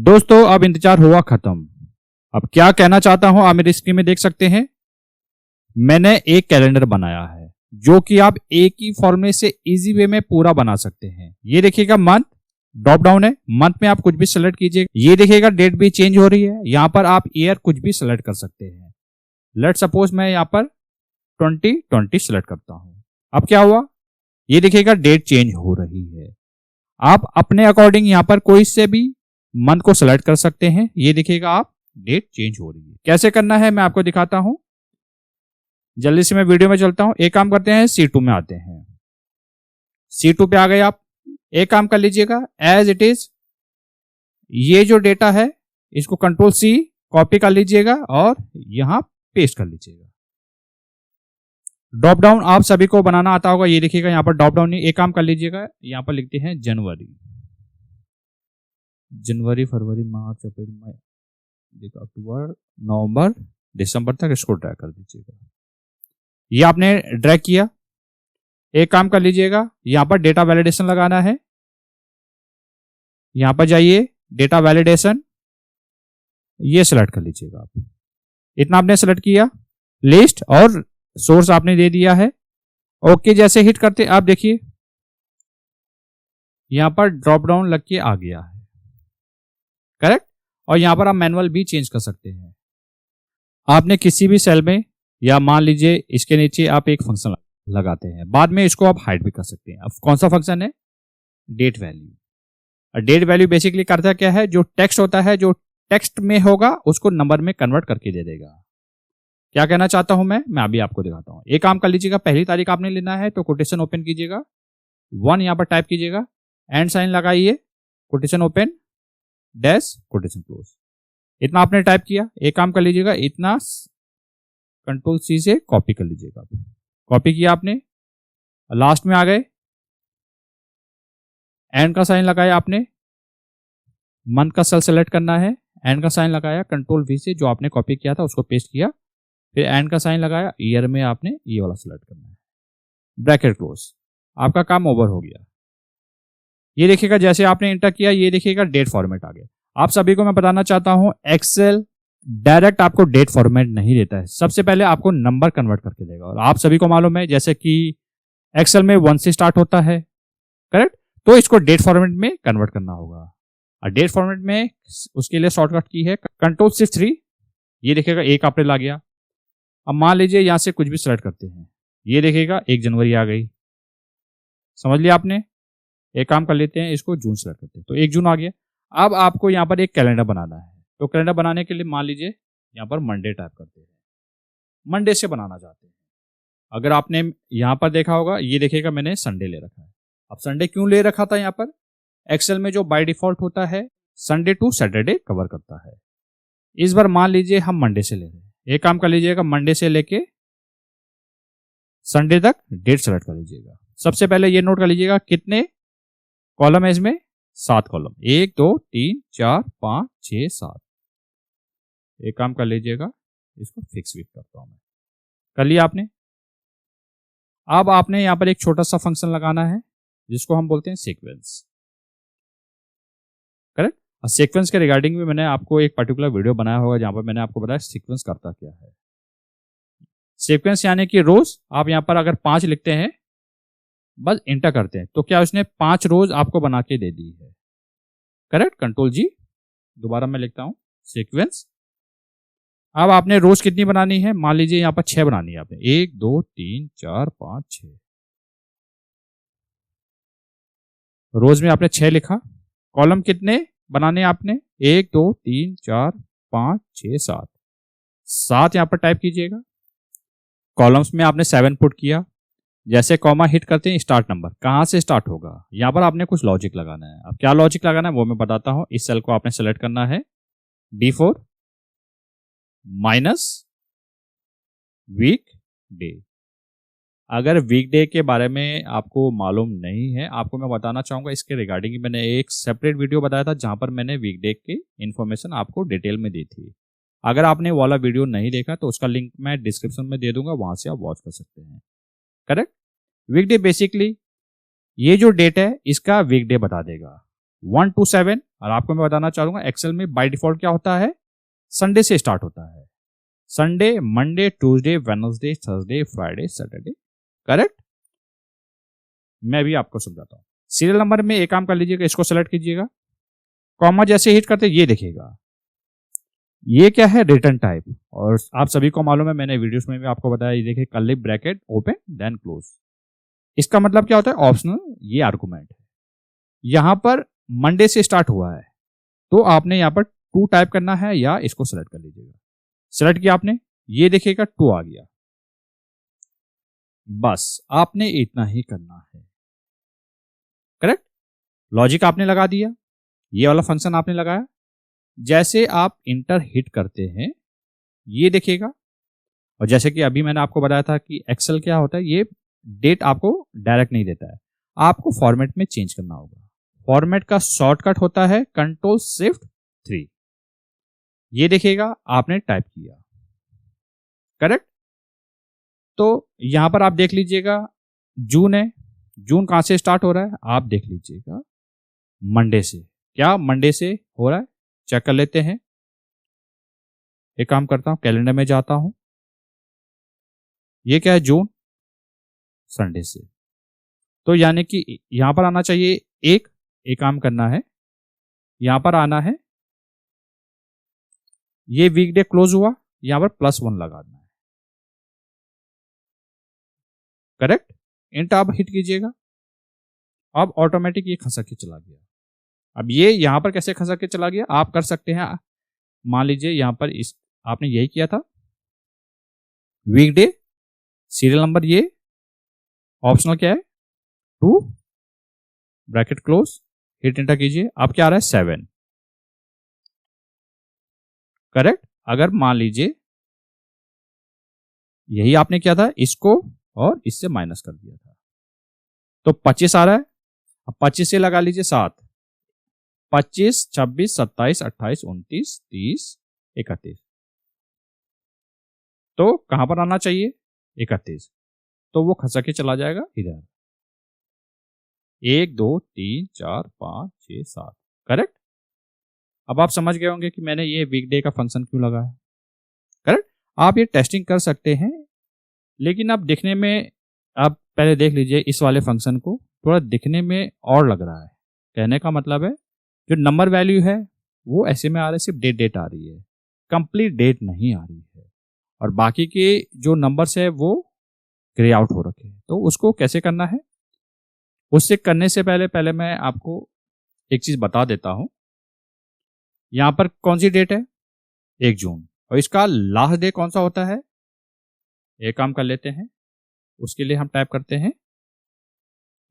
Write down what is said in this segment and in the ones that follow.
दोस्तों अब इंतजार हुआ खत्म। अब क्या कहना चाहता हूं आप मेरी स्क्रीन में देख सकते हैं। मैंने एक कैलेंडर बनाया है जो कि आप एक ही फॉर्मूले से इजी वे में पूरा बना सकते हैं। ये देखिएगा मंथ ड्रॉप डाउन है, मंथ में आप कुछ भी सेलेक्ट कीजिए। ये देखिएगा डेट भी चेंज हो रही है, यहां पर आप ईयर कुछ भी सेलेक्ट कर सकते हैं। लेट सपोज मैं यहां पर 2020 सेलेक्ट करता हूं। अब क्या हुआ, ये देखिएगा डेट चेंज हो रही है। आप अपने अकॉर्डिंग यहां पर कोई से भी मंथ को सेलेक्ट कर सकते हैं। ये देखिएगा आप डेट चेंज हो रही है। कैसे करना है मैं आपको दिखाता हूं। जल्दी से मैं वीडियो में चलता हूं। एक काम करते हैं, C2 में आते हैं। C2 पे आ गए आप। एक काम कर लीजिएगा, एज इट इज ये जो डेटा है इसको Ctrl+C कॉपी कर लीजिएगा और यहां पेस्ट कर लीजिएगा। ड्रॉप डाउन आप सभी को बनाना आता होगा। ये देखिएगा यहां पर ड्रॉप डाउन नहीं, एक काम कर लीजिएगा, यहां पर लिखते हैं जनवरी फरवरी मार्च अप्रैल मई अक्टूबर नवंबर दिसंबर तक इसको ड्रैग कर दीजिएगा। ये आपने ड्रैग किया। एक काम कर लीजिएगा, यहां पर डेटा वैलिडेशन लगाना है। यहां पर जाइए, डेटा वैलिडेशन ये सिलेक्ट कर लीजिएगा आप। इतना आपने सेलेक्ट किया, लिस्ट और सोर्स आपने दे दिया है। ओके जैसे हिट करते आप देखिए यहां पर ड्रॉप डाउन लग के आ गया है, करेक्ट। और यहां पर आप मैनुअल भी चेंज कर सकते हैं। आपने किसी भी सेल में या मान लीजिए इसके नीचे आप एक फंक्शन लगाते हैं, बाद में इसको आप हाइड भी कर सकते हैं। अब कौन सा फंक्शन है, date value. Date value basically करता क्या है, जो टेक्स्ट होता है जो टेक्स्ट में होगा उसको नंबर में कन्वर्ट करके दे देगा। क्या कहना चाहता हूं मैं अभी आपको दिखाता हूं। एक काम कर लीजिएगा, पहली तारीख आपने लेना है तो कोटेशन ओपन कीजिएगा, 1 यहां पर टाइप कीजिएगा, एंड साइन लगाइए, quotation open dash quotation close. इतना आपने टाइप किया। एक काम कर लीजिएगा, इतना Ctrl+C से कॉपी कर लीजिएगा। कॉपी किया आपने, लास्ट में आ गए, एंड का साइन लगाया आपने, मंथ का सेल सेलेक्ट करना है, एंड का साइन लगाया, Ctrl+V से जो आपने कॉपी किया था उसको पेस्ट किया, फिर एंड का साइन लगाया, ईयर में आपने ये वाला सेलेक्ट करना है, ब्रैकेट क्लोज। आपका काम ओवर हो गया। ये देखिएगा जैसे आपने इंटर किया, ये देखिएगा डेट फॉर्मेट आ गया। आप सभी को मैं बताना चाहता हूं, एक्सेल डायरेक्ट आपको डेट फॉर्मेट नहीं देता है, सबसे पहले आपको नंबर कन्वर्ट करके देगा। और आप सभी को मालूम है जैसे कि एक्सेल में 1 से स्टार्ट होता है, करेक्ट, तो इसको डेट फॉर्मेट में कन्वर्ट करना होगा। और डेट फॉर्मेट में उसके लिए शॉर्टकट की है Ctrl+Shift+3। ये देखिएगा एक अप्रैल आ गया। अब मान लीजिए यहां से कुछ भी सेलेक्ट करते हैं, ये देखिएगा 1 जनवरी आ गई, समझ लिया आपने। एक काम कर लेते हैं, इसको जून सेलेक्ट करते हैं तो 1 जून आ गया। अब आपको यहां पर एक कैलेंडर बनाना है, तो कैलेंडर बनाने के लिए मान लीजिए यहां पर मंडे टाइप करते हैं, मंडे से बनाना चाहते हैं। अगर आपने यहां पर देखा होगा, ये देखिएगा मैंने संडे ले रखा है। अब संडे क्यों ले रखा था, यहां पर एक्सेल में जो बाय डिफॉल्ट होता है संडे टू सैटरडे कवर करता है। इस बार मान लीजिए हम मंडे से ले रहे हैं। एक काम कर लीजिएगा, मंडे से लेके संडे तक डेट सेलेक्ट कर लीजिएगा। सबसे पहले ये नोट कर लीजिएगा कितने कॉलम है इसमें, 7 कॉलम, 1 2 3 4 5 6 7। एक काम कर लीजिएगा, इसको फिक्स वीक करता हूं मैं। कर लिया आपने। अब आपने यहां पर एक छोटा सा फंक्शन लगाना है जिसको हम बोलते हैं सीक्वेंस, करेक्ट। और सीक्वेंस के रिगार्डिंग भी मैंने आपको एक पर्टिकुलर वीडियो बनाया होगा जहां पर मैंने आपको बताया सीक्वेंस करता क्या है। सीक्वेंस यानी कि रोज आप यहां पर अगर 5 लिखते हैं, बस इंटर करते हैं तो क्या उसने 5 रोज आपको बना के दे दी है, करेक्ट। Ctrl+G, दोबारा मैं लिखता हूं सीक्वेंस। अब आपने रोज कितनी बनानी है, मान लीजिए यहां पर 6 बनानी है आपने, 1 2 3 4 5 6 रोज में आपने 6 लिखा। कॉलम कितने बनाने आपने, 1 2 3 4 5 6 7 7 यहां पर टाइप कीजिएगा। कॉलम्स में आपने 7 पुट किया। जैसे कॉमा हिट करते हैं, स्टार्ट नंबर कहां से स्टार्ट होगा, यहां पर आपने कुछ लॉजिक लगाना है। अब क्या लॉजिक लगाना है वो मैं बताता हूं। इस सेल को आपने सेलेक्ट करना है, D4 माइनस वीक डे। अगर वीकडे के बारे में आपको मालूम नहीं है, आपको मैं बताना चाहूंगा इसके रिगार्डिंग मैंने एक सेपरेट वीडियो बताया था जहां पर मैंने वीकडे की इंफॉर्मेशन आपको डिटेल में दी थी। अगर आपने वाला वीडियो नहीं देखा तो उसका लिंक मैं डिस्क्रिप्शन में दे दूंगा, वहां से आप वॉच कर सकते हैं, करेक्ट। वीकडे बेसिकली ये जो डेट है इसका वीकडे बता देगा। 1 to 7। और आपको मैं बताना चाहूंगा एक्सेल में बाय डिफॉल्ट क्या होता है, संडे से स्टार्ट होता है। Sunday, Monday, Tuesday, Wednesday, Thursday, Friday, Saturday. Correct. मैं भी आपको समझाता हूँ। सीरियल नंबर में एक काम कर लीजिएगा, इसको सेलेक्ट कीजिएगा, कॉमा जैसे हिट करते ये देखिएगा, ये क्या है, रिटर्न टाइप। और आप सभी को मालूम है, मैंने वीडियोस में भी आपको बताया, ये देखिए curly bracket open then close. इसका मतलब क्या होता है, ऑप्शनल ये आर्गुमेंट है। यहां पर मंडे से स्टार्ट हुआ है तो आपने यहां पर 2 टाइप करना है या इसको सेलेक्ट कर लीजिएगा। सेलेक्ट किया आपने, ये देखिएगा 2 आ गया। बस आपने इतना ही करना है। करेक्ट। लॉजिक आपने लगा दिया, ये वाला फंक्शन आपने लगाया। जैसे आप इंटर हिट करते हैं ये देखिएगा, और जैसे कि अभी मैंने आपको बताया था कि एक्सेल क्या होता है, ये डेट आपको डायरेक्ट नहीं देता है, आपको फॉर्मेट में चेंज करना होगा। फॉर्मेट का शॉर्टकट होता है कंट्रोल शिफ्ट 3। ये देखिएगा आपने टाइप किया। करेक्ट। तो यहां पर आप देख लीजिएगा जून है, जून कहां से स्टार्ट हो रहा है, आप देख लीजिएगा मंडे से। क्या मंडे से हो रहा है, चेक कर लेते हैं। एक काम करता हूं, कैलेंडर में जाता हूं, ये क्या है, जून, संडे से। तो यानी कि यहां पर आना चाहिए एक काम करना है, यहां पर आना है, ये वीकडे क्लोज हुआ, यहां पर +1 लगाना है। करेक्ट। इंट आप हिट कीजिएगा, अब ऑटोमेटिक ये खसक के चला गया। अब ये यहां पर कैसे खसक के चला गया, आप कर सकते हैं। मान लीजिए यहां पर इस आपने यही किया था, वीकडे, सीरियल नंबर, ये ऑप्शनल क्या है 2 ब्रैकेट क्लोज, हिट एंटर कीजिए। अब क्या आ रहा है 7। करेक्ट। अगर मान लीजिए यही आपने किया था, इसको और इससे माइनस कर दिया था, तो 25 आ रहा है। अब 25 से लगा लीजिए 7, 25, 26, 27, 28, 29, 30, 31। तो कहां पर आना चाहिए 31, तो वो खसक के चला जाएगा इधर, 1 2 3 4 5 6 7। करेक्ट। अब आप समझ गए होंगे कि मैंने ये वीकडे का फंक्शन क्यों लगाया। करेक्ट। आप ये टेस्टिंग कर सकते हैं, लेकिन अब दिखने में, आप पहले देख लीजिए इस वाले फंक्शन को, थोड़ा दिखने में और लग रहा है। कहने का मतलब है जो नंबर वैल्यू है वो ऐसे में आ रहा है, सिर्फ डेट आ रही है, कंप्लीट डेट नहीं आ रही है, और बाकी के जो नंबर्स है वो ग्रे आउट हो रखे हैं। तो उसको कैसे करना है, उससे करने से पहले मैं आपको एक चीज बता देता हूं। यहां पर कौन सी डेट है, 1 जून, और इसका लास्ट डे कौन सा होता है, एक काम कर लेते हैं, उसके लिए हम टाइप करते हैं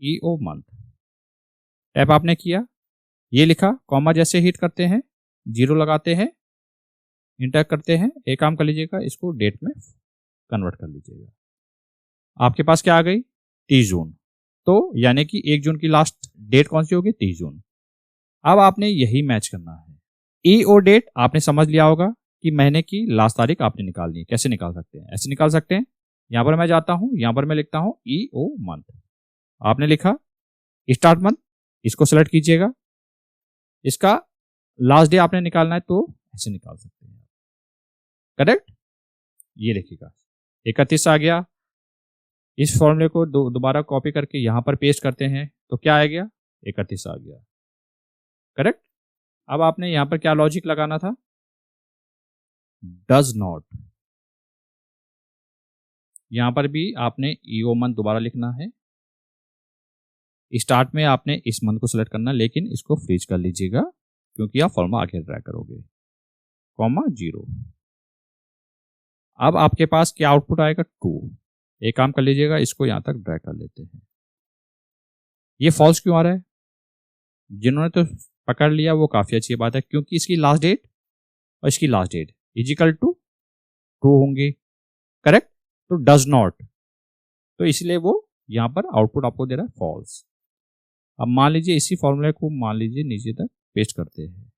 ईओ मंथ। टाइप आपने किया, ये लिखा, कॉमा जैसे हिट करते हैं 0 लगाते हैं, इंटर करते हैं, एक काम कर लीजिएगा, इसको डेट में कन्वर्ट कर लीजिएगा। आपके पास क्या आ गई 30 जून। तो यानी कि 1 जून की लास्ट डेट कौन सी होगी, 30 जून। अब आपने यही मैच करना है। ईओ डेट आपने समझ लिया होगा कि महीने की लास्ट तारीख आपने निकालनी है। कैसे निकाल सकते हैं, ऐसे निकाल सकते हैं। यहां पर मैं जाता हूं, यहां पर मैं लिखता हूं ईओ मंथ, आपने लिखा स्टार्ट मंथ, इसको सेलेक्ट कीजिएगा, इसका लास्ट डे आपने निकालना है तो ऐसे निकाल सकते हैं। करेक्ट। ये देखिएगा 31 आ गया। इस फॉर्मूले को दोबारा कॉपी करके यहां पर पेस्ट करते हैं तो क्या आ गया, 31 आ गया। करेक्ट। अब आपने यहां पर क्या लॉजिक लगाना था, डज नॉट, यहां पर भी आपने ईओ मंथ दोबारा लिखना है। स्टार्ट में आपने इस मंथ को सिलेक्ट करना, लेकिन इसको फ्रीज कर लीजिएगा क्योंकि आप फॉर्मूला आगे ड्रैग करोगे, कॉमा 0। अब आपके पास क्या आउटपुट आएगा 2। एक काम कर लीजिएगा, इसको यहां तक ड्रैग कर लेते हैं। ये फॉल्स क्यों आ रहा है, जिन्होंने तो पकड़ लिया वो काफी अच्छी बात है, क्योंकि इसकी लास्ट डेट और इसकी last date equal to true होंगे। करेक्ट। तो डज नॉट, तो इसलिए वो यहां पर आउटपुट आपको दे रहा है फॉल्स। अब मान लीजिए इसी फॉर्मूले को मान लीजिए नीचे तक पेस्ट करते हैं,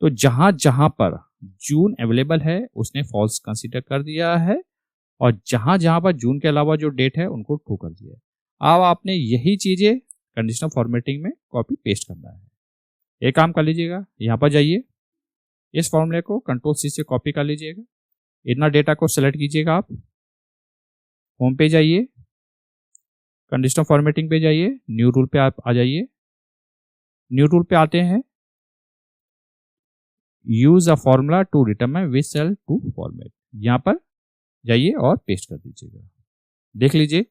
तो जहां जहां पर जून अवेलेबल है उसने फॉल्स कंसीडर कर दिया है, और जहां जहां पर जून के अलावा जो डेट है उनको ट्रू कर दिया है। अब आपने यही चीजें कंडीशनल फॉर्मेटिंग में कॉपी पेस्ट करना है। एक काम कर लीजिएगा, यहाँ पर जाइए, इस फॉर्मूले को कंट्रोल सी से कॉपी कर लीजिएगा, इतना डेटा को सेलेक्ट कीजिएगा, आप होम पे जाइए, कंडीशनल फॉर्मेटिंग पे जाइए, न्यू रूल पे आप आ जाइए, न्यू रूल पे आते हैं, use a formula to determine which cell to format, यहां पर जाइए और पेस्ट कर दीजिएगा। देख लीजिए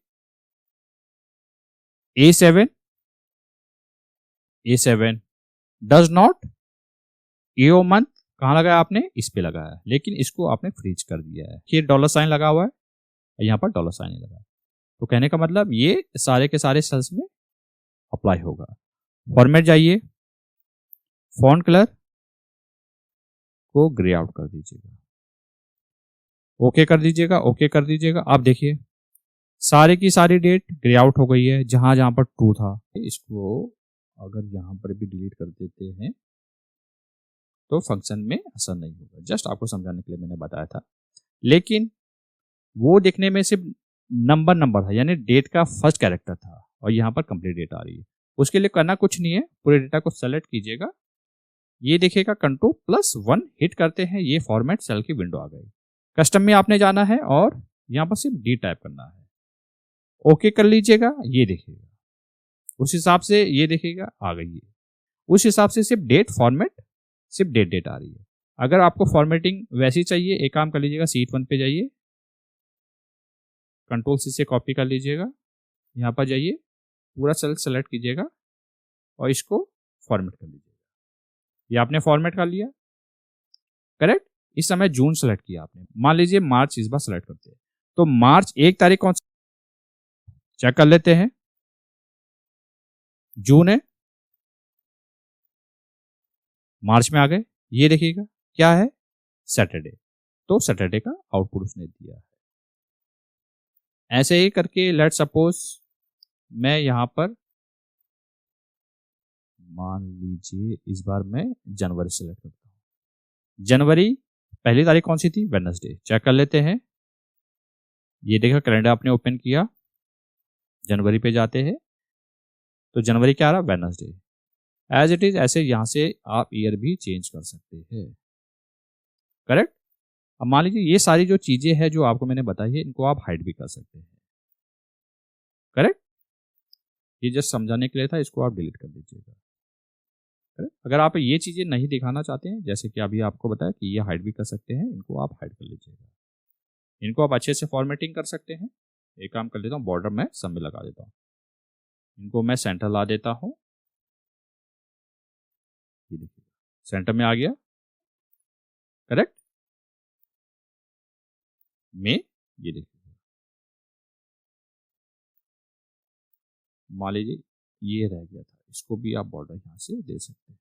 A7 does not, EO month कहां लगाया आपने, इस पे लगाया, लेकिन इसको आपने फ्रीज कर दिया है, ये डॉलर साइन लगा हुआ है, यहाँ पर डॉलर साइन लगा, तो कहने का मतलब ये सारे के सारे सेल्स में अप्लाई होगा। फॉर्मेट जाइए, फॉन्ट कलर को ग्रे आउट कर दीजिएगा, ओके कर दीजिएगा, ओके कर दीजिएगा। आप देखिए सारे की सारी डेट ग्रे आउट हो गई है, जहां जहां पर ट्रू था। इसको अगर यहां पर भी डिलीट कर देते हैं तो फंक्शन में असर नहीं होगा, जस्ट आपको समझाने के लिए मैंने बताया था। लेकिन वो देखने में सिर्फ नंबर था, यानी डेट का फर्स्ट कैरेक्टर था, और यहाँ पर कंप्लीट डेट आ रही है। उसके लिए करना कुछ नहीं है, पूरे डेटा को सेलेक्ट कीजिएगा, ये देखिएगा Ctrl+1 हिट करते हैं, ये फॉर्मेट सेल की विंडो आ गई। कस्टम में आपने जाना है और यहाँ पर सिर्फ डी टाइप करना है, ओके कर लीजिएगा, ये देखिएगा उस हिसाब से, ये देखिएगा आ गई है, उस हिसाब से सिर्फ डेट फॉर्मेट, सिर्फ डेट आ रही है। अगर आपको फॉर्मेटिंग वैसी चाहिए, एक काम कर लीजिएगा, शीट 1 पे जाइए, Ctrl+C से कॉपी कर लीजिएगा, यहाँ पर जाइए, पूरा सेल सेलेक्ट कीजिएगा और इसको फॉर्मेट कर लीजिएगा। ये आपने फॉर्मेट कर लिया, करेक्ट। इस समय जून सेलेक्ट किया आपने, मान लीजिए मार्च इस बार सेलेक्ट करते हैं, तो मार्च 1 तारीख कौन सा, चेक कर लेते हैं, जून है, मार्च में आ गए, ये देखिएगा क्या है, सैटरडे, तो सैटरडे का आउटपुट उसने दिया है। ऐसे ही करके लेट सपोज मैं यहां पर मान लीजिए इस बार मैं जनवरी सेलेक्ट करता हूं, जनवरी पहली तारीख कौन सी थी, वेडनेसडे, चेक कर लेते हैं। ये देखा कैलेंडर आपने ओपन किया, जनवरी पे जाते हैं तो जनवरी क्या आ रहा, वेडनेसडे, एज इट इज। ऐसे यहां से आप ईयर भी चेंज कर सकते हैं, करेक्ट। अब मान लीजिए ये सारी जो चीजें हैं जो आपको मैंने बताई है, इनको आप हाइड भी कर सकते हैं, करेक्ट। ये जस्ट समझाने के लिए था, इसको आप डिलीट कर दीजिएगा, करेक्ट। अगर आप ये चीजें नहीं दिखाना चाहते हैं, जैसे कि अभी आपको बताया कि ये हाइड भी कर सकते हैं, इनको आप हाइड कर लीजिएगा, इनको आप अच्छे से फॉर्मेटिंग कर सकते हैं। एक काम कर लेता हूँ, बॉर्डर में सब में लगा देता हूँ, इनको मैं सेंटर ला देता हूँ, ये देखिए सेंटर में आ गया, करेक्ट। में ये देखिए, मान लीजिए ये रह गया था, इसको भी आप बॉर्डर यहां से दे सकते हैं,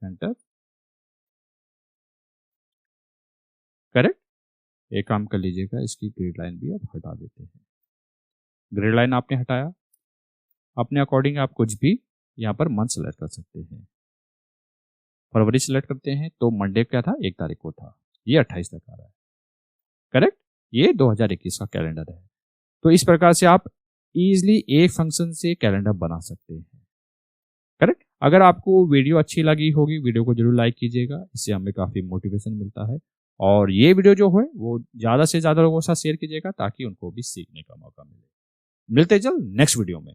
सेंटर, करेक्ट। एक काम कर लीजिएगा, इसकी ग्रिड लाइन भी आप हटा देते हैं, ग्रिड लाइन आपने हटाया, अपने अकॉर्डिंग आप कुछ भी यहाँ पर मंथ सेलेक्ट कर सकते हैं। फरवरी सेलेक्ट करते हैं तो मंडे क्या था, 1 तारीख को था, ये 28 तक आ रहा है, करेक्ट। ये 2021 का कैलेंडर है। तो इस प्रकार से आप इजीली एक फंक्शन से कैलेंडर बना सकते हैं, करेक्ट। अगर आपको वीडियो अच्छी लगी होगी, वीडियो को जरूर लाइक कीजिएगा, इससे हमें काफी मोटिवेशन मिलता है, और ये वीडियो जो है वो ज्यादा से ज्यादा लोगों के साथ शेयर कीजिएगा, ताकि उनको भी सीखने का मौका मिले। मिलते जल्द नेक्स्ट वीडियो में।